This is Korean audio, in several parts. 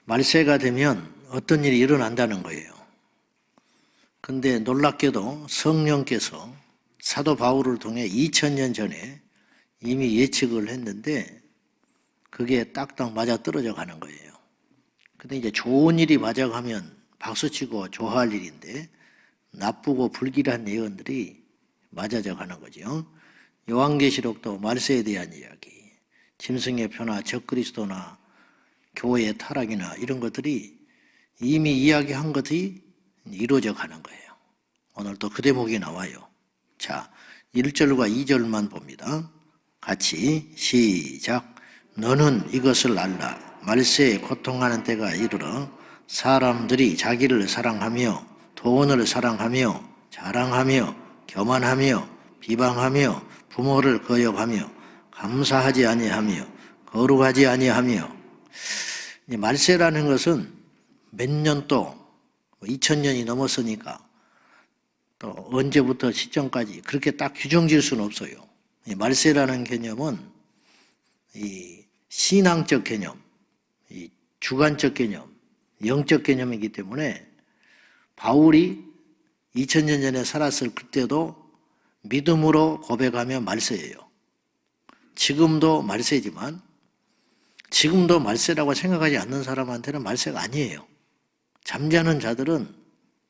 말세가 되면 어떤 일이 일어난다는 거예요. 근데 놀랍게도 성령께서 사도 바울을 통해 2000년 전에 이미 예측을 했는데 그게 딱딱 맞아 떨어져 가는 거예요. 근데 이제 좋은 일이 맞아가면 박수치고 좋아할 일인데 나쁘고 불길한 예언들이 맞아져 가는 거죠. 요한계시록도 말세에 대한 이야기, 짐승의 표나 적그리스도나 교회의 타락이나 이런 것들이 이미 이야기한 것이 이루어져 가는 거예요. 오늘 또 그 대목이 나와요. 자, 1절과 2절만 봅니다. 같이 시작. 너는 이것을 알라. 말세에 고통하는 때가 이르러 사람들이 자기를 사랑하며 돈을 사랑하며 자랑하며 교만하며 비방하며 부모를 거역하며 감사하지 아니하며 거룩하지 아니하며. 말세라는 것은 몇 년도 2000년이 넘었으니까 또 언제부터 시점까지 그렇게 딱 규정 지을 수는 없어요. 말세라는 개념은 이 신앙적 개념, 이 주관적 개념, 영적 개념이기 때문에 바울이 2000년 전에 살았을 그때도 믿음으로 고백하면 말세예요. 지금도 말세지만 지금도 말세라고 생각하지 않는 사람한테는 말세가 아니에요. 잠자는 자들은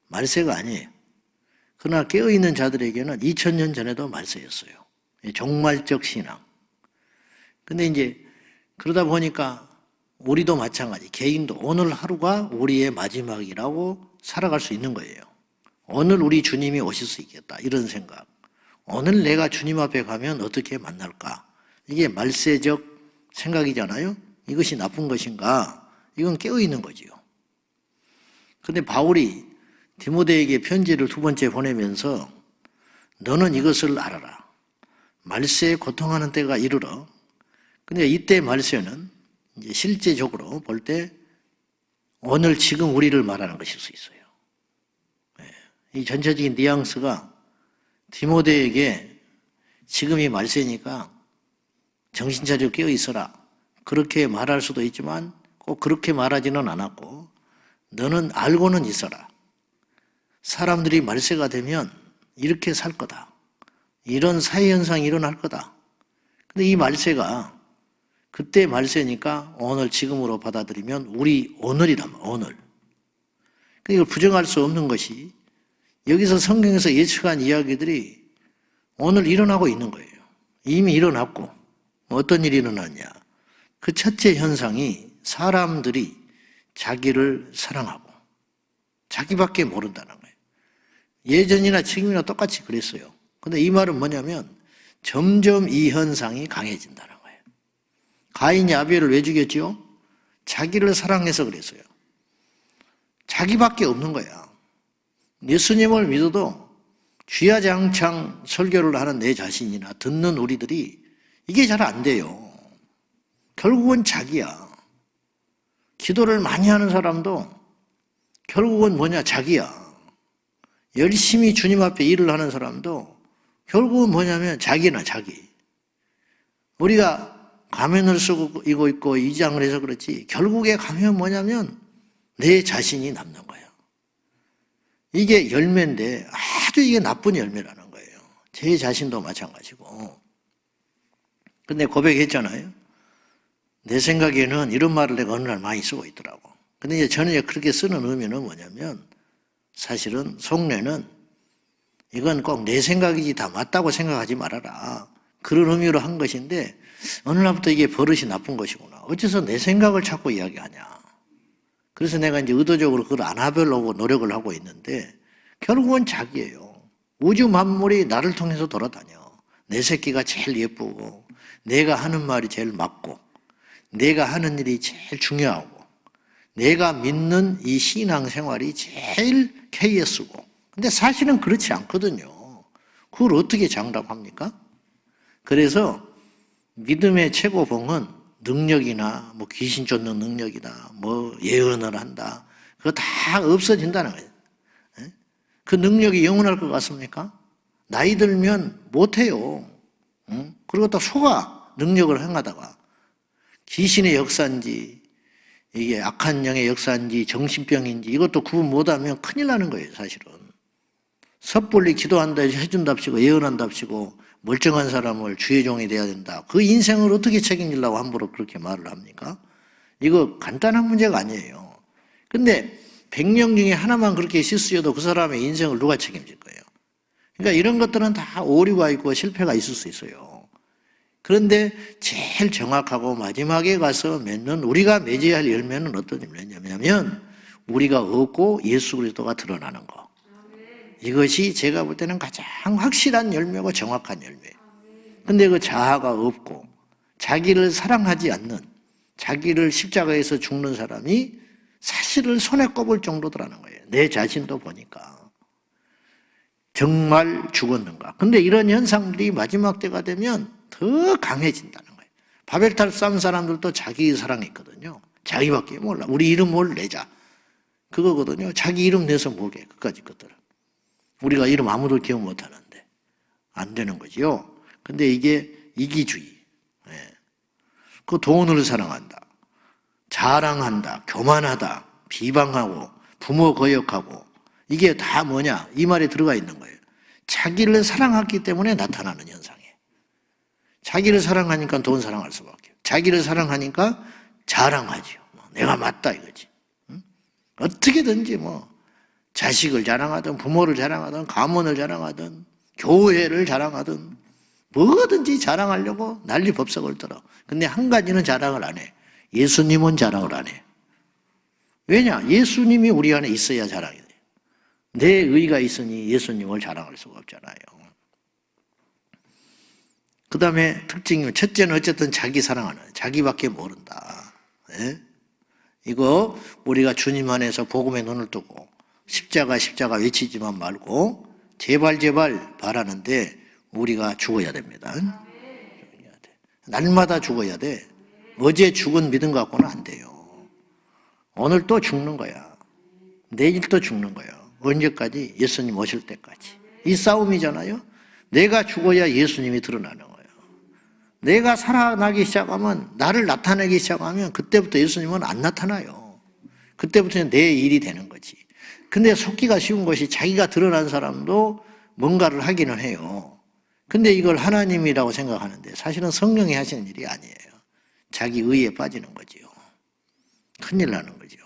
말세가 아니에요. 그러나 깨어있는 자들에게는 2000년 전에도 말세였어요. 종말적 신앙. 근데 이제 그러다 보니까 우리도 마찬가지, 개인도 오늘 하루가 우리의 마지막이라고 살아갈 수 있는 거예요. 오늘 우리 주님이 오실 수 있겠다, 이런 생각. 오늘 내가 주님 앞에 가면 어떻게 만날까? 이게 말세적 생각이잖아요. 이것이 나쁜 것인가? 이건 깨어있는 거지요. 근데 바울이 디모데에게 편지를 2번째 보내면서 너는 이것을 알아라. 말세에 고통하는 때가 이르러. 근데 이때 말세는 이제 실제적으로 볼 때 오늘 지금 우리를 말하는 것일 수 있어요. 이 전체적인 뉘앙스가 디모데에게 지금이 말세니까 정신 차리고 깨어 있어라, 그렇게 말할 수도 있지만 꼭 그렇게 말하지는 않았고, 너는 알고는 있어라. 사람들이 말세가 되면 이렇게 살 거다. 이런 사회현상이 일어날 거다. 근데 이 말세가 그때 말세니까 오늘 지금으로 받아들이면 우리 오늘이란 말이야, 오늘. 이걸 부정할 수 없는 것이 여기서 성경에서 예측한 이야기들이 오늘 일어나고 있는 거예요. 이미 일어났고. 어떤 일이 일어났냐. 그 첫째 현상이 사람들이 자기를 사랑하고 자기밖에 모른다는 거예요. 예전이나 지금이나 똑같이 그랬어요. 근데 이 말은 뭐냐면 점점 이 현상이 강해진다는 거예요. 가인이 아벨을 왜 죽였죠? 자기를 사랑해서 그랬어요. 자기밖에 없는 거야. 예수님을 믿어도 쥐야장창 설교를 하는 내 자신이나 듣는 우리들이 이게 잘 안 돼요. 결국은 자기야. 기도를 많이 하는 사람도 결국은 뭐냐? 자기야. 열심히 주님 앞에 일을 하는 사람도 결국은 뭐냐면 자기나 자기. 우리가 가면을 쓰고 있고 위장을 해서 그렇지 결국에 가면 뭐냐면 내 자신이 남는 거예요. 이게 열매인데 아주 이게 나쁜 열매라는 거예요. 제 자신도 마찬가지고. 근데 고백했잖아요. 내 생각에는 이런 말을 내가 어느 날 많이 쓰고 있더라고. 근데 이제 저는 그렇게 쓰는 의미는 뭐냐면 사실은 속내는 이건 꼭 내 생각이지 다 맞다고 생각하지 말아라. 그런 의미로 한 것인데 어느 날부터 이게 버릇이 나쁜 것이구나. 어째서 내 생각을 자꾸 이야기하냐. 그래서 내가 이제 의도적으로 그걸 안 하려고 노력을 하고 있는데 결국은 자기예요. 우주 만물이 나를 통해서 돌아다녀. 내 새끼가 제일 예쁘고 내가 하는 말이 제일 맞고 내가 하는 일이 제일 중요하고 내가 믿는 이 신앙생활이 제일 KS고. 근데 사실은 그렇지 않거든요. 그걸 어떻게 장담합니까? 그래서 믿음의 최고봉은 능력이나 뭐 귀신 쫓는 능력이나 뭐 예언을 한다. 그거 다 없어진다는 거예요. 그 능력이 영원할 것 같습니까? 나이 들면 못해요. 그리고 또 속아 능력을 행하다가 귀신의 역사인지 이게 악한 영의 역사인지 정신병인지 이것도 구분 못하면 큰일 나는 거예요, 사실은. 섣불리 기도한다 해준답시고 예언한답시고 멀쩡한 사람을 주의 종이 돼야 된다. 그 인생을 어떻게 책임지려고 함부로 그렇게 말을 합니까? 이거 간단한 문제가 아니에요. 근데 100명 중에 하나만 그렇게 실수해도 그 사람의 인생을 누가 책임질 거예요? 그러니까 이런 것들은 다 오류가 있고 실패가 있을 수 있어요. 그런데 제일 정확하고 마지막에 가서 맺는 우리가 맺어야 할 열매는 어떤 열매냐면 우리가 얻고 예수 그리스도가 드러나는 거. 이것이 제가 볼 때는 가장 확실한 열매고 정확한 열매예요. 근데 그 자아가 없고 자기를 사랑하지 않는, 자기를 십자가에서 죽는 사람이 사실을 손에 꼽을 정도더라는 거예요. 내 자신도 보니까. 정말 죽었는가. 근데 이런 현상들이 마지막 때가 되면 더 강해진다는 거예요. 바벨탑 쌓은 사람들도 자기 사랑했거든요. 자기밖에 몰라. 우리 이름을 내자. 그거거든요. 자기 이름 내서 뭐게. 그까짓 것들은. 우리가 이름 아무도 기억 못 하는데. 안 되는 거지요. 근데 이게 이기주의. 그 돈을 사랑한다. 자랑한다. 교만하다. 비방하고 부모 거역하고 이게 다 뭐냐? 이 말에 들어가 있는 거예요. 자기를 사랑했기 때문에 나타나는 현상이에요. 자기를 사랑하니까 돈 사랑할 수밖에 없어요. 자기를 사랑하니까 자랑하죠. 내가 맞다 이거지. 응? 어떻게든지 뭐 자식을 자랑하든 부모를 자랑하든 가문을 자랑하든 교회를 자랑하든 뭐든지 자랑하려고 난리 법석을 떨어. 근데 한 가지는 자랑을 안 해. 예수님은 자랑을 안 해. 왜냐? 예수님이 우리 안에 있어야 자랑이 돼요. 내 의가 있으니 예수님을 자랑할 수가 없잖아요. 그 다음에 특징이 첫째는 어쨌든 자기 사랑하는, 자기밖에 모른다. 네? 이거 우리가 주님 안에서 복음에 눈을 뜨고 십자가 외치지만 말고 제발 바라는데 우리가 죽어야 됩니다. 날마다 죽어야 돼. 어제 죽은 믿음 갖고는 안 돼요. 오늘 또 죽는 거야. 내일 또 죽는 거야. 언제까지? 예수님 오실 때까지. 이 싸움이잖아요. 내가 죽어야 예수님이 드러나는 거예요. 내가 살아나기 시작하면, 나를 나타내기 시작하면 그때부터 예수님은 안 나타나요. 그때부터는 내 일이 되는 거지. 근데 속기가 쉬운 것이 자기가 드러난 사람도 뭔가를 하기는 해요. 근데 이걸 하나님이라고 생각하는데 사실은 성령이 하시는 일이 아니에요. 자기 의에 빠지는 거지요. 큰일 나는 거죠.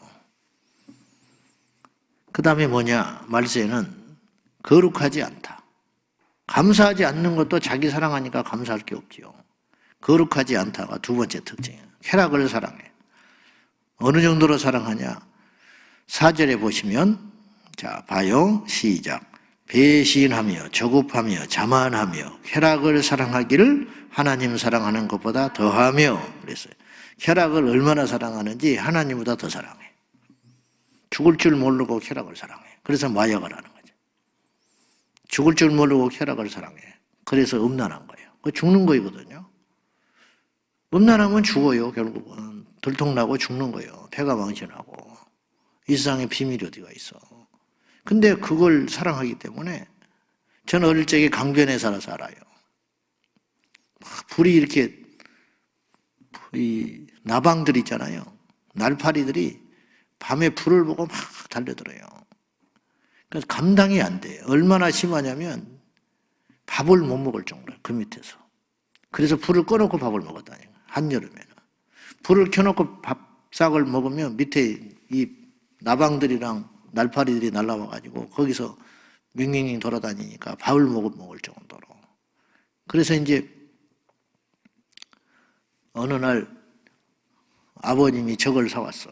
그 다음에 뭐냐? 말세는 거룩하지 않다. 감사하지 않는 것도 자기 사랑하니까 감사할 게 없지요. 거룩하지 않다가 두 번째 특징이에요. 쾌락을 사랑해. 어느 정도로 사랑하냐? 4절에 보시면, 자, 봐요. 시작. 배신하며 저급하며 자만하며 쾌락을 사랑하기를 하나님 사랑하는 것보다 더하며 그랬어요. 쾌락을 얼마나 사랑하는지 하나님보다 더 사랑해. 죽을 줄 모르고 쾌락을 사랑해. 그래서 마약을 하는 거죠. 죽을 줄 모르고 쾌락을 사랑해. 그래서 음란한 거예요. 그 죽는 거이거든요. 음란하면 죽어요. 결국은 들통나고 죽는 거예요. 폐가 망신하고. 이 세상에 비밀이 어디가 있어. 근데 그걸 사랑하기 때문에 저는 어릴 적에 강변에 살아서 알아요. 불이 이렇게 이 나방들 있잖아요. 날파리들이 밤에 불을 보고 막 달려들어요. 그래서 감당이 안 돼요. 얼마나 심하냐면 밥을 못 먹을 정도예요. 그 밑에서. 그래서 불을 꺼놓고 밥을 먹었다니까. 한여름에는. 불을 켜놓고 밥싹을 먹으면 밑에 이 나방들이랑 날파리들이 날라와가지고 거기서 윙윙 돌아다니니까 밥을 먹을 정도로. 그래서 이제 어느 날 아버님이 저걸 사왔어.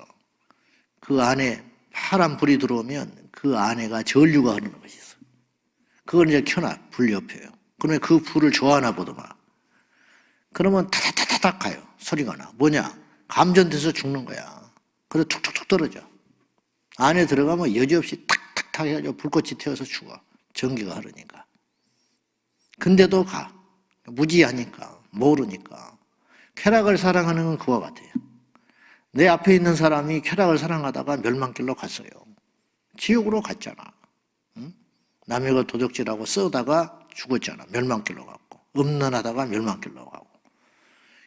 그 안에 파란 불이 들어오면 그 안에가 전류가 흐르는 것이 있어. 그걸 이제 켜놔. 불 옆에요. 그러면 그 불을 좋아하나 보더만. 그러면 타닥타닥 가요. 소리가 나. 뭐냐? 감전돼서 죽는 거야. 그래서 툭툭툭 떨어져. 안에 들어가면 여지없이 탁탁탁 해가지고 불꽃이 튀어서 죽어. 전기가 흐르니까. 근데도 가. 무지하니까. 모르니까. 쾌락을 사랑하는 건 그와 같아요. 내 앞에 있는 사람이 쾌락을 사랑하다가 멸망길로 갔어요. 지옥으로 갔잖아. 응? 남의 것 도둑질하고 쓰다가 죽었잖아. 멸망길로 갔고. 음란하다가 멸망길로 가고.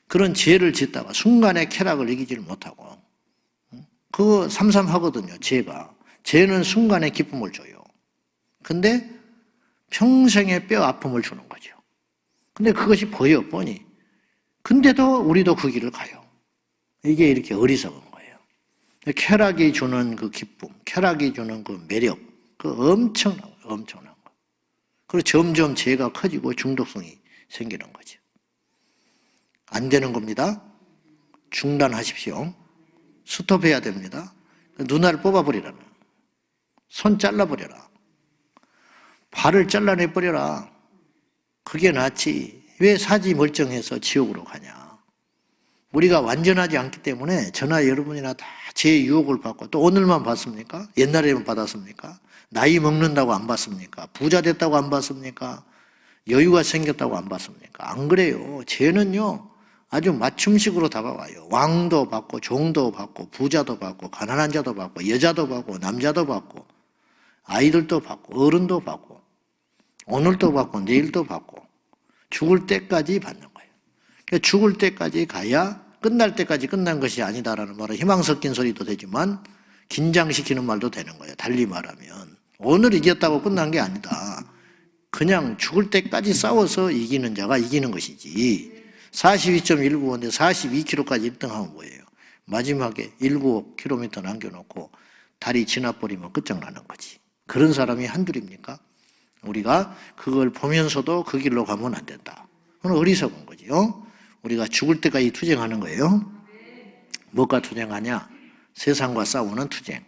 그런 죄를 짓다가 순간에 쾌락을 이기질 못하고. 응? 그거 삼삼하거든요. 죄는 순간의 기쁨을 줘요. 근데 평생의 뼈 아픔을 주는 거죠. 근데 그것이 보여, 뻔히. 근데도 우리도 그 길을 가요. 이게 이렇게 어리석은 거예요. 쾌락이 주는 그 기쁨, 쾌락이 주는 그 매력, 그 엄청난 거. 그리고 점점 죄가 커지고 중독성이 생기는 거죠. 안 되는 겁니다. 중단하십시오. 스톱해야 됩니다. 눈알 뽑아버리라면. 손 잘라버려라. 발을 잘라내버려라. 그게 낫지. 왜 사지 멀쩡해서 지옥으로 가냐. 우리가 완전하지 않기 때문에 저나 여러분이나 다 제 유혹을 받고, 또 오늘만 받습니까? 옛날에만 받았습니까? 나이 먹는다고 안 받습니까? 부자 됐다고 안 받습니까? 여유가 생겼다고 안 받습니까? 안 그래요. 죄는요 아주 맞춤식으로 다가와요. 왕도 받고 종도 받고 부자도 받고 가난한 자도 받고 여자도 받고 남자도 받고 아이들도 받고 어른도 받고 오늘도 받고 내일도 받고 죽을 때까지 받는 거예요. 그러니까 죽을 때까지 가야 끝날 때까지 끝난 것이 아니다라는 말은 희망 섞인 소리도 되지만 긴장시키는 말도 되는 거예요. 달리 말하면 오늘 이겼다고 끝난 게 아니다. 그냥 죽을 때까지 싸워서 이기는 자가 이기는 것이지. 42.195인데 42km까지 1등하면 뭐예요? 마지막에 19km 남겨놓고 다리 지나버리면 끝장나는 거지. 그런 사람이 한둘입니까? 우리가 그걸 보면서도 그 길로 가면 안 된다. 그건 어리석은 거지요. 우리가 죽을 때까지 투쟁하는 거예요. 뭐가 투쟁하냐? 세상과 싸우는 투쟁,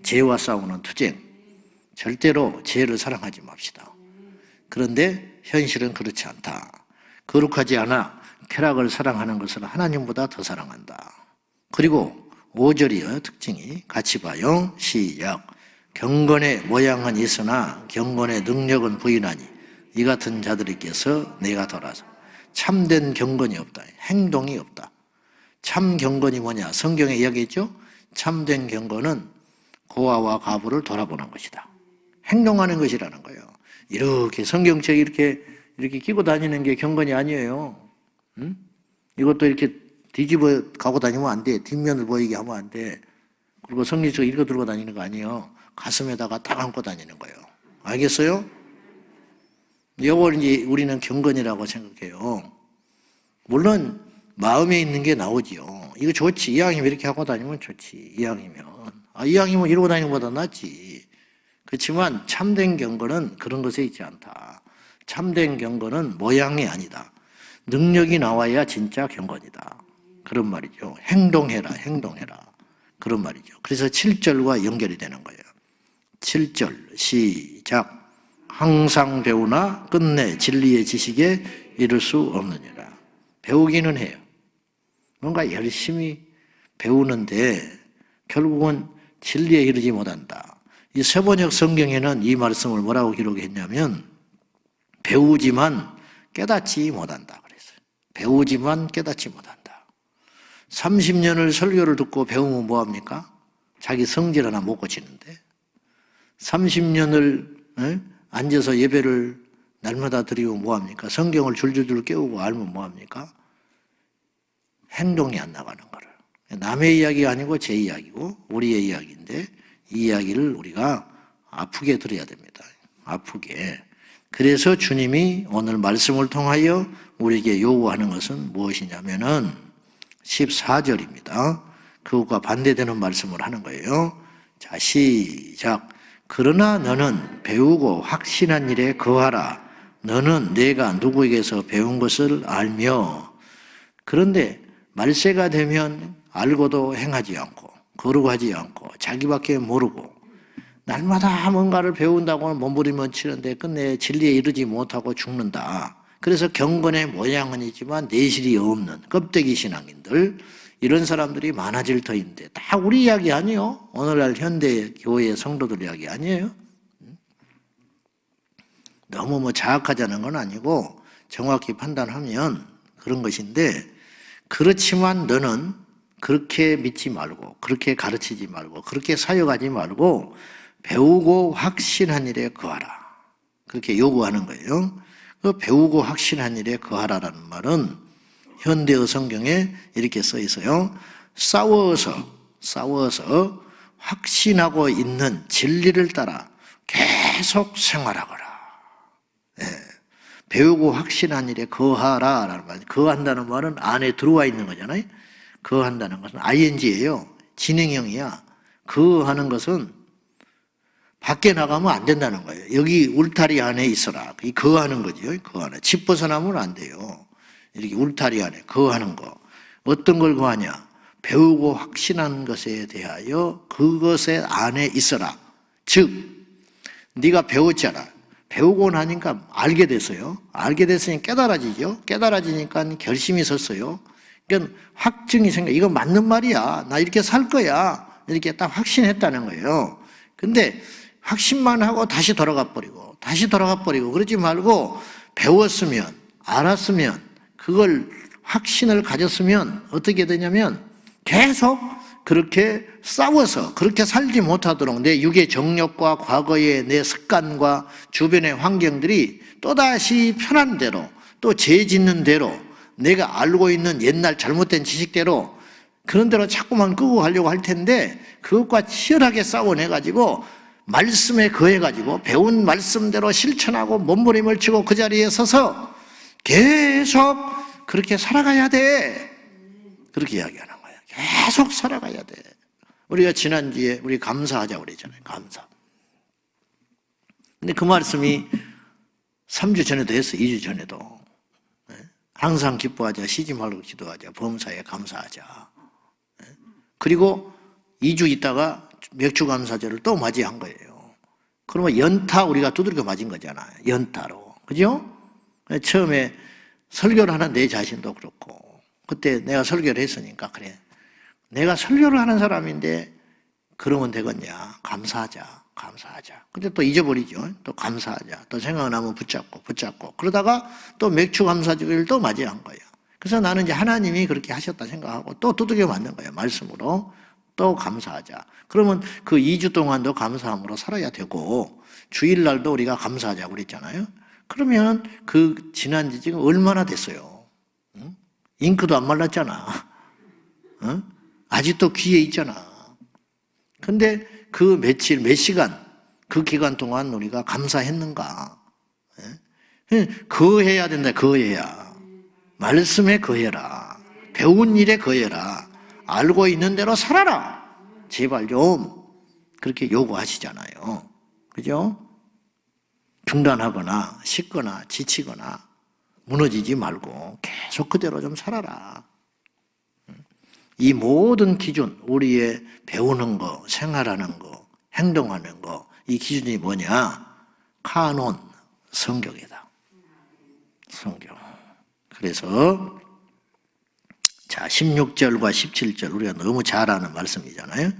죄와 싸우는 투쟁. 절대로 죄를 사랑하지 맙시다. 그런데 현실은 그렇지 않다. 거룩하지 않아 쾌락을 사랑하는 것을 하나님보다 더 사랑한다. 그리고 5절이요 특징이 같이 봐요. 시작. 경건의 모양은 있으나 경건의 능력은 부인하니 이 같은 자들에게서 내가 돌아서 참된 경건이 없다. 행동이 없다. 참 경건이 뭐냐? 성경에 이야기했죠. 참된 경건은 고아와 과부를 돌아보는 것이다. 행동하는 것이라는 거예요. 이렇게 성경책 이렇게 끼고 다니는 게 경건이 아니에요. 응? 이것도 이렇게 뒤집어 가고 다니면 안 돼. 뒷면을 보이게 하면 안 돼. 그리고 성경책 읽어 들고 다니는 거 아니에요. 가슴에다가 딱 안고 다니는 거예요. 알겠어요? 이걸 이제 우리는 경건이라고 생각해요. 물론 마음에 있는 게 나오지요. 이거 좋지. 이왕이면 이렇게 하고 다니면 좋지. 이왕이면. 이왕이면 이러고 다니는 것보다 낫지. 그렇지만 참된 경건은 그런 것에 있지 않다. 참된 경건은 모양이 아니다. 능력이 나와야 진짜 경건이다. 그런 말이죠. 행동해라. 그런 말이죠. 그래서 7절과 연결이 되는 거예요. 7절 시작. 항상 배우나 끝내 진리의 지식에 이를 수 없느니라. 배우기는 해요. 뭔가 열심히 배우는데 결국은 진리에 이르지 못한다. 이 세번역 성경에는 이 말씀을 뭐라고 기록했냐면 배우지만 깨닫지 못한다 그랬어요. 배우지만 깨닫지 못한다. 30년을 설교를 듣고 배우면 뭐합니까? 자기 성질 하나 못 고치는데 30년을 앉아서 예배를 날마다 드리고 뭐합니까? 성경을 줄줄줄 깨우고 알면 뭐합니까? 행동이 안 나가는 거를. 남의 이야기가 아니고 제 이야기고 우리의 이야기인데 이 이야기를 우리가 아프게 들어야 됩니다. 아프게. 그래서 주님이 오늘 말씀을 통하여 우리에게 요구하는 것은 무엇이냐면은 14절입니다. 그것과 반대되는 말씀을 하는 거예요. 자, 시작. 그러나 너는 배우고 확신한 일에 거하라. 너는 내가 누구에게서 배운 것을 알며. 그런데 말세가 되면 알고도 행하지 않고 거룩하지 않고 자기밖에 모르고 날마다 뭔가를 배운다고 몸부림을 치는데 끝내 진리에 이르지 못하고 죽는다. 그래서 경건의 모양은 있지만 내실이 없는 껍데기 신앙인들, 이런 사람들이 많아질 터인데 다 우리 이야기 아니에요. 오늘날 현대 교회의 성도들 이야기 아니에요. 너무 자학하자는 건 아니고 정확히 판단하면 그런 것인데, 그렇지만 너는 그렇게 믿지 말고 그렇게 가르치지 말고 그렇게 사역하지 말고 배우고 확신한 일에 거하라. 그렇게 요구하는 거예요. 그 배우고 확신한 일에 거하라라는 말은 현대어 성경에 이렇게 써 있어요. 싸워서 싸워서 확신하고 있는 진리를 따라 계속 생활하거라. 예. 배우고 확신한 일에 거하라 라는 말. 거한다는 말은 안에 들어와 있는 거잖아요. 거한다는 것은 ing예요. 진행형이야. 거하는 것은 밖에 나가면 안 된다는 거예요. 여기 울타리 안에 있어라. 이 거하는 거죠. 거하는. 집 벗어나면 안 돼요. 이렇게 울타리 안에 거하는 거. 어떤 걸 거하냐? 배우고 확신한 것에 대하여 그것의 안에 있어라. 즉 네가 배웠잖아. 배우고 나니까 알게 됐어요. 알게 됐으니 깨달아지죠. 깨달아지니까 결심이 섰어요. 그러니까 확증이 생겨. 이거 맞는 말이야. 나 이렇게 살 거야. 이렇게 딱 확신했다는 거예요. 근데 확신만 하고 다시 돌아가 버리고 그러지 말고 배웠으면 알았으면 그걸 확신을 가졌으면 어떻게 되냐면 계속 그렇게 싸워서 그렇게 살지 못하도록 내 육의 정욕과 과거의 내 습관과 주변의 환경들이 또다시 편한 대로 또 죄 짓는 대로 내가 알고 있는 옛날 잘못된 지식대로 그런 대로 자꾸만 끄고 가려고 할 텐데 그것과 치열하게 싸워내가지고 말씀에 거해가지고 배운 말씀대로 실천하고 몸부림을 치고 그 자리에 서서 계속 그렇게 살아가야 돼. 그렇게 이야기하는 거예요. 계속 살아가야 돼. 우리가 지난주에 우리 감사하자고 그랬잖아요. 감사. 근데 그 말씀이 3주 전에도 했어요. 2주 전에도. 항상 기뻐하자. 쉬지 말고 기도하자. 범사에 감사하자. 그리고 2주 있다가 맥주 감사절을 또 맞이한 거예요. 그러면 연타 우리가 두들겨 맞은 거잖아요. 연타로. 그죠? 처음에 설교를 하는 내 자신도 그렇고 그때 내가 설교를 했으니까 그래. 내가 설교를 하는 사람인데 그러면 되겠냐. 감사하자. 근데 또 잊어버리죠. 또 감사하자. 또 생각나면 붙잡고 그러다가 또 맥주 감사절을 또 맞이한 거예요. 그래서 나는 이제 하나님이 그렇게 하셨다 생각하고 또 두들겨 맞는 거예요. 말씀으로. 또 감사하자. 그러면 그 2주 동안도 감사함으로 살아야 되고 주일날도 우리가 감사하자고 그랬잖아요. 그러면 그 지난 지 지금 얼마나 됐어요? 응? 잉크도 안 말랐잖아. 응? 아직도 귀에 있잖아. 근데 그 며칠, 몇 시간 그 기간 동안 우리가 감사했는가? 거해야 된다. 거해야. 말씀에 거해라. 배운 일에 거해라. 알고 있는 대로 살아라. 제발 좀 그렇게 요구하시잖아요. 그죠? 중단하거나 식거나 지치거나 무너지지 말고 계속 그대로 좀 살아라. 이 모든 기준, 우리의 배우는 거, 생활하는 거, 행동하는 거, 이 기준이 뭐냐? 카논, 성경이다. 성경. 그래서 자, 16절과 17절 우리가 너무 잘 아는 말씀이잖아요.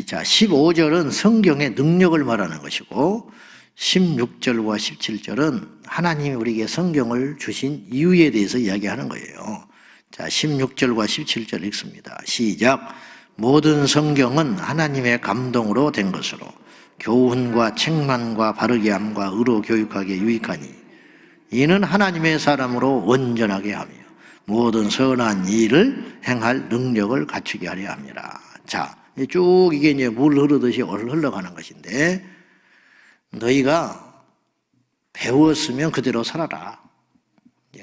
자, 15절은 성경의 능력을 말하는 것이고 16절과 17절은 하나님이 우리에게 성경을 주신 이유에 대해서 이야기하는 거예요. 자, 16절과 17절 읽습니다. 시작. 모든 성경은 하나님의 감동으로 된 것으로 교훈과 책망과 바르게 함과 의로 교육하기에 유익하니 이는 하나님의 사람으로 온전하게 하며 모든 선한 일을 행할 능력을 갖추게 하려 합니다. 자, 쭉 이게 이제 물 흐르듯이 흘러가는 것인데 너희가 배웠으면 그대로 살아라.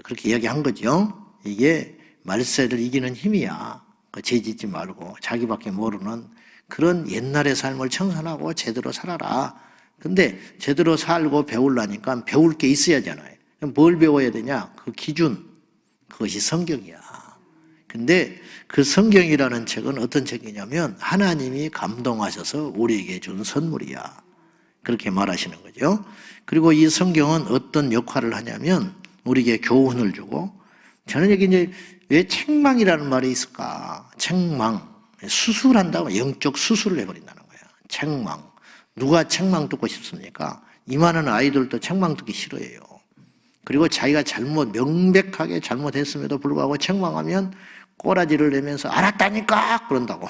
그렇게 이야기한 거죠. 이게 말세를 이기는 힘이야. 죄 짓지 말고 자기밖에 모르는 그런 옛날의 삶을 청산하고 제대로 살아라. 근데 제대로 살고 배우려니까 배울 게 있어야 하잖아요. 뭘 배워야 되냐? 그 기준, 그것이 성경이야. 근데 그 성경이라는 책은 어떤 책이냐면 하나님이 감동하셔서 우리에게 준 선물이야. 그렇게 말하시는 거죠. 그리고 이 성경은 어떤 역할을 하냐면 우리에게 교훈을 주고 저는 여기 이제 왜 책망이라는 말이 있을까? 책망. 수술한다고 영적 수술을 해버린다는 거야. 책망. 누가 책망 듣고 싶습니까? 이만한 아이들도 책망 듣기 싫어해요. 그리고 자기가 명백하게 잘못했음에도 불구하고 책망하면 꼬라지를 내면서 알았다니까! 그런다고.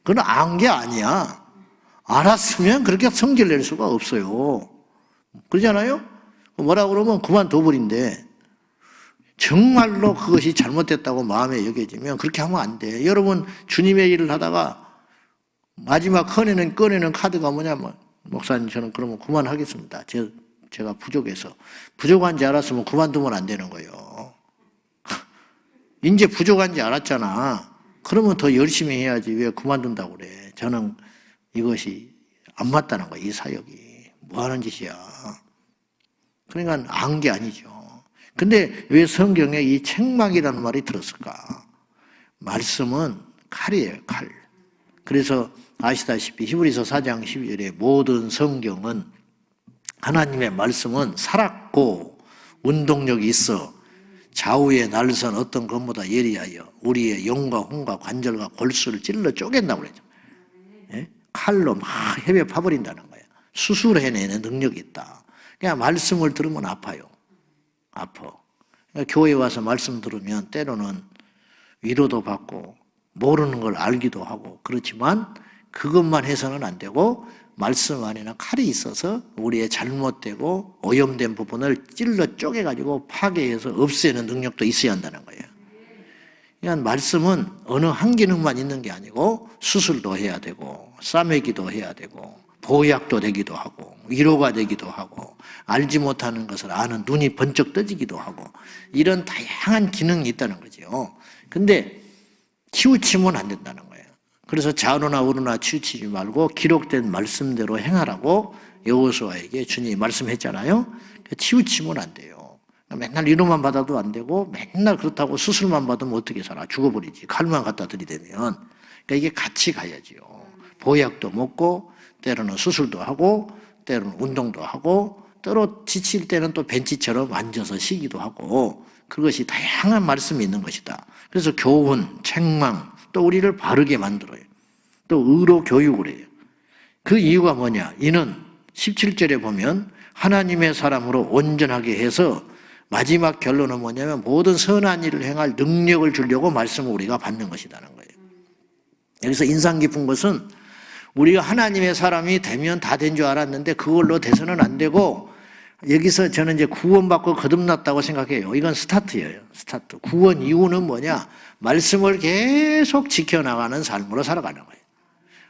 그건 안 게 아니야. 알았으면 그렇게 성질 낼 수가 없어요. 그러잖아요? 뭐라 그러면 그만둬버린대. 정말로 그것이 잘못됐다고 마음에 여겨지면 그렇게 하면 안 돼. 여러분 주님의 일을 하다가 마지막 꺼내는 카드가 뭐냐면, 목사님 저는 그러면 그만하겠습니다. 제가 부족해서. 부족한지 알았으면 그만두면 안 되는 거예요. 이제 부족한지 알았잖아. 그러면 더 열심히 해야지 왜 그만둔다고 그래. 저는 이것이 안 맞다는 거야, 이 사역이. 뭐 하는 짓이야. 그러니까 안 게 아니죠. 근데 왜 성경에 이 책망이라는 말이 들었을까? 말씀은 칼이에요, 칼. 그래서 아시다시피 히브리서 4장 12절에 모든 성경은 하나님의 말씀은 살았고 운동력이 있어 좌우의 날선 어떤 것보다 예리하여 우리의 영과 혼과 관절과 골수를 찔러 쪼갠다고 그러죠. 예? 칼로 막 헤매 파버린다는 거예요. 수술해내는 능력이 있다. 그냥 말씀을 들으면 아파요. 아파. 그러니까 교회에 와서 말씀 들으면 때로는 위로도 받고 모르는 걸 알기도 하고 그렇지만 그것만 해서는 안 되고 말씀 안에는 칼이 있어서 우리의 잘못되고 오염된 부분을 찔러 쪼개가지고 파괴해서 없애는 능력도 있어야 한다는 거예요. 그러니까 말씀은 어느 한 기능만 있는 게 아니고 수술도 해야 되고 싸매기도 해야 되고 보약도 되기도 하고 위로가 되기도 하고 알지 못하는 것을 아는 눈이 번쩍 떠지기도 하고 이런 다양한 기능이 있다는 거죠. 근데 치우치면 안 된다는 거예요. 그래서 좌우나 우로나 치우치지 말고 기록된 말씀대로 행하라고 여호수아에게 주님이 말씀했잖아요. 치우치면 안 돼요. 맨날 위로만 받아도 안 되고 맨날 그렇다고 수술만 받으면 어떻게 살아? 죽어버리지. 칼만 갖다 들이대면. 그러니까 이게 같이 가야지요. 보약도 먹고 때로는 수술도 하고 때로는 운동도 하고 때로 지칠 때는 또 벤치처럼 앉아서 쉬기도 하고 그것이 다양한 말씀이 있는 것이다. 그래서 교훈, 책망, 또 우리를 바르게 만들어요. 또 의로 교육을 해요. 그 이유가 뭐냐? 이는 17절에 보면 하나님의 사람으로 온전하게 해서 마지막 결론은 뭐냐면 모든 선한 일을 행할 능력을 주려고 말씀을 우리가 받는 것이라는 거예요. 여기서 인상 깊은 것은 우리가 하나님의 사람이 되면 다 된 줄 알았는데 그걸로 돼서는 안 되고 여기서 저는 이제 구원받고 거듭났다고 생각해요. 이건 스타트예요. 스타트. 구원 이유는 뭐냐? 말씀을 계속 지켜나가는 삶으로 살아가는 거예요.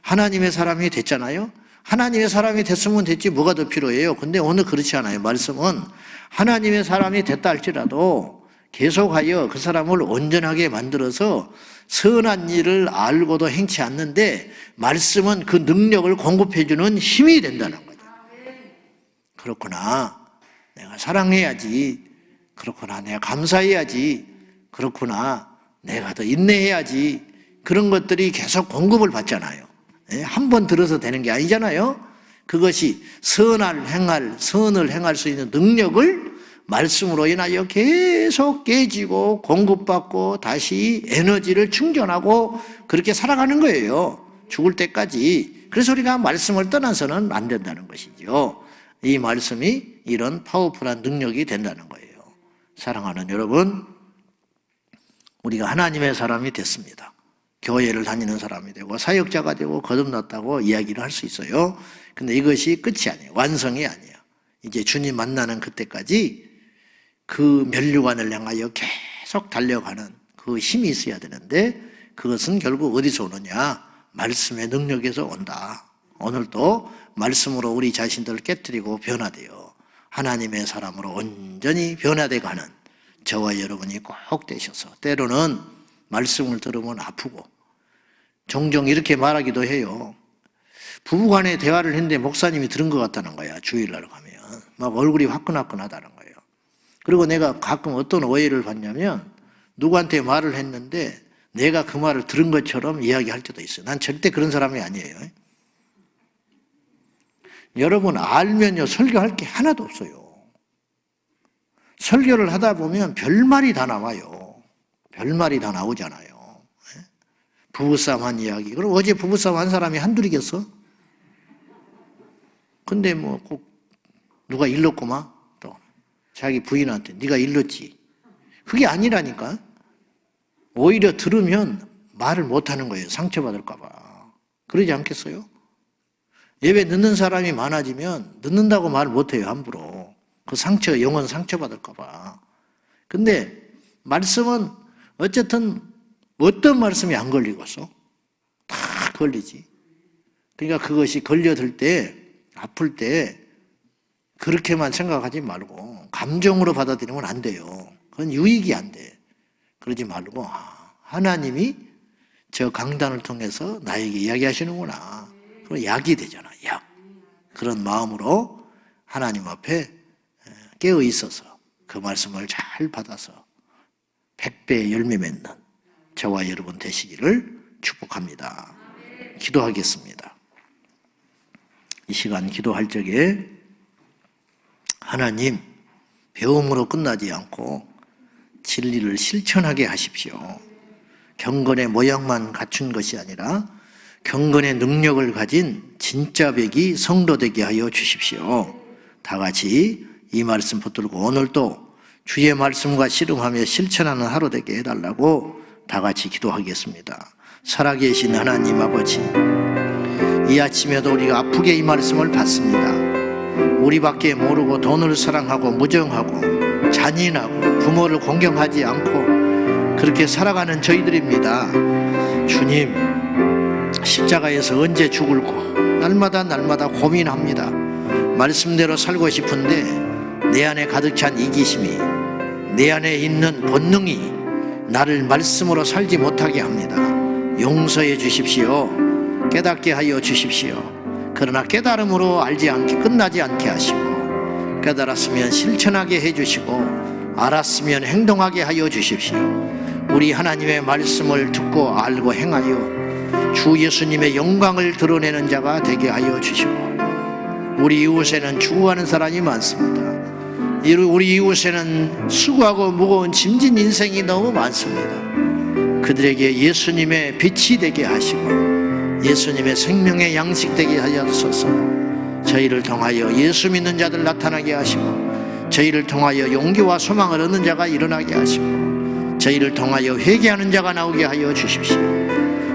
하나님의 사람이 됐잖아요. 하나님의 사람이 됐으면 됐지 뭐가 더 필요해요. 근데 오늘 그렇지 않아요. 말씀은 하나님의 사람이 됐다 할지라도 계속하여 그 사람을 온전하게 만들어서 선한 일을 알고도 행치 않는데 말씀은 그 능력을 공급해주는 힘이 된다는 거죠. 그렇구나. 내가 사랑해야지. 그렇구나. 내가 감사해야지. 그렇구나. 내가 더 인내해야지. 그런 것들이 계속 공급을 받잖아요. 한 번 들어서 되는 게 아니잖아요. 그것이 선을 행할 수 있는 능력을 말씀으로 인하여 계속 깨지고 공급받고 다시 에너지를 충전하고 그렇게 살아가는 거예요. 죽을 때까지. 그래서 우리가 말씀을 떠나서는 안 된다는 것이죠. 이 말씀이 이런 파워풀한 능력이 된다는 거예요. 사랑하는 여러분, 우리가 하나님의 사람이 됐습니다. 교회를 다니는 사람이 되고 사역자가 되고 거듭났다고 이야기를 할 수 있어요. 근데 이것이 끝이 아니에요. 완성이 아니에요. 이제 주님 만나는 그때까지 그 면류관을 향하여 계속 달려가는 그 힘이 있어야 되는데 그것은 결국 어디서 오느냐? 말씀의 능력에서 온다. 오늘도 말씀으로 우리 자신들을 깨뜨리고 변화되어 하나님의 사람으로 온전히 변화되어 가는 저와 여러분이 꼭 되셔서 때로는 말씀을 들으면 아프고 종종 이렇게 말하기도 해요. 부부간에 대화를 했는데 목사님이 들은 것 같다는 거야. 주일날 가면 막 얼굴이 화끈화끈하다는 거예요. 그리고 내가 가끔 어떤 오해를 받냐면 누구한테 말을 했는데 내가 그 말을 들은 것처럼 이야기할 때도 있어요. 난 절대 그런 사람이 아니에요. 여러분 알면요 설교할 게 하나도 없어요. 설교를 하다 보면 별말이 다 나와요. 별말이 다 나오잖아요. 부부싸움 한 이야기. 그럼 어제 부부싸움 한 사람이 한둘이겠어? 근데 뭐 꼭 누가 일렀구만 또 자기 부인한테 네가 일렀지. 그게 아니라니까. 오히려 들으면 말을 못하는 거예요. 상처받을까 봐. 그러지 않겠어요? 예배 늦는 사람이 많아지면 늦는다고 말 못해요. 함부로. 그 상처, 영혼 상처받을까 봐. 근데 말씀은 어쨌든 어떤 말씀이 안 걸리겠어? 다 걸리지. 그러니까 그것이 걸려들 때, 아플 때 그렇게만 생각하지 말고 감정으로 받아들이면 안 돼요. 그건 유익이 안 돼. 그러지 말고 하나님이 저 강단을 통해서 나에게 이야기하시는구나. 그럼 약이 되잖아. 약. 그런 마음으로 하나님 앞에 깨어 있어서 그 말씀을 잘 받아서 100배의 열매 맺는 저와 여러분 되시기를 축복합니다. 기도하겠습니다. 이 시간 기도할 적에 하나님, 배움으로 끝나지 않고 진리를 실천하게 하십시오. 경건의 모양만 갖춘 것이 아니라 경건의 능력을 가진 진짜 백이 성도 되게 하여 주십시오. 다 같이 이 말씀 붙들고 오늘도 주의 말씀과 씨름하며 실천하는 하루 되게 해달라고 다 같이 기도하겠습니다. 살아계신 하나님 아버지, 이 아침에도 우리가 아프게 이 말씀을 받습니다. 우리밖에 모르고 돈을 사랑하고 무정하고 잔인하고 부모를 공경하지 않고 그렇게 살아가는 저희들입니다. 주님, 십자가에서 언제 죽을고 날마다 고민합니다. 말씀대로 살고 싶은데 내 안에 가득 찬 이기심이, 내 안에 있는 본능이 나를 말씀으로 살지 못하게 합니다. 용서해 주십시오. 깨닫게 하여 주십시오. 그러나 깨달음으로 알지 않게 끝나지 않게 하시고, 깨달았으면 실천하게 해주시고 알았으면 행동하게 하여 주십시오. 우리 하나님의 말씀을 듣고 알고 행하여 주 예수님의 영광을 드러내는 자가 되게 하여 주시고, 우리 이웃에는 죽어가는 사람이 많습니다. 우리 이웃에는 수고하고 무거운 짐진 인생이 너무 많습니다. 그들에게 예수님의 빛이 되게 하시고 예수님의 생명의 양식 되게 하셔서 저희를 통하여 예수 믿는 자들 나타나게 하시고, 저희를 통하여 용기와 소망을 얻는 자가 일어나게 하시고, 저희를 통하여 회개하는 자가 나오게 하여 주십시오.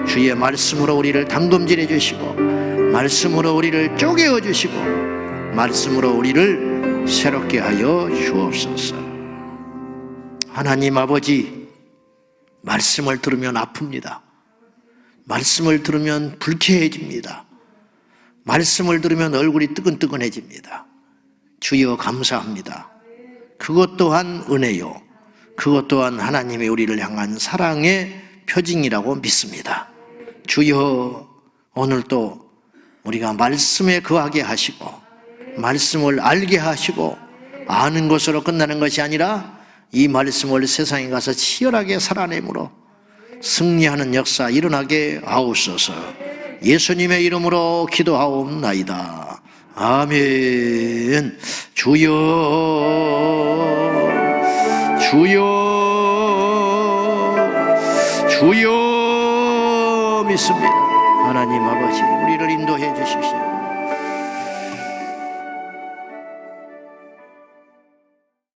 주의 말씀으로 우리를 담금질해 주시고, 말씀으로 우리를 쪼개어 주시고, 말씀으로 우리를 새롭게 하여 주옵소서. 하나님 아버지, 말씀을 들으면 아픕니다. 말씀을 들으면 불쾌해집니다. 말씀을 들으면 얼굴이 뜨끈뜨끈해집니다. 주여 감사합니다. 그것 또한 은혜요, 그것 또한 하나님의 우리를 향한 사랑의 표징이라고 믿습니다. 주여, 오늘도 우리가 말씀에 거하게 하시고 말씀을 알게 하시고, 아는 것으로 끝나는 것이 아니라 이 말씀을 세상에 가서 치열하게 살아내므로 승리하는 역사 일어나게 하옵소서. 예수님의 이름으로 기도하옵나이다. 아멘. 주여, 주여, 주여 믿습니다. 하나님 아버지, 우리를 인도해 주십시오.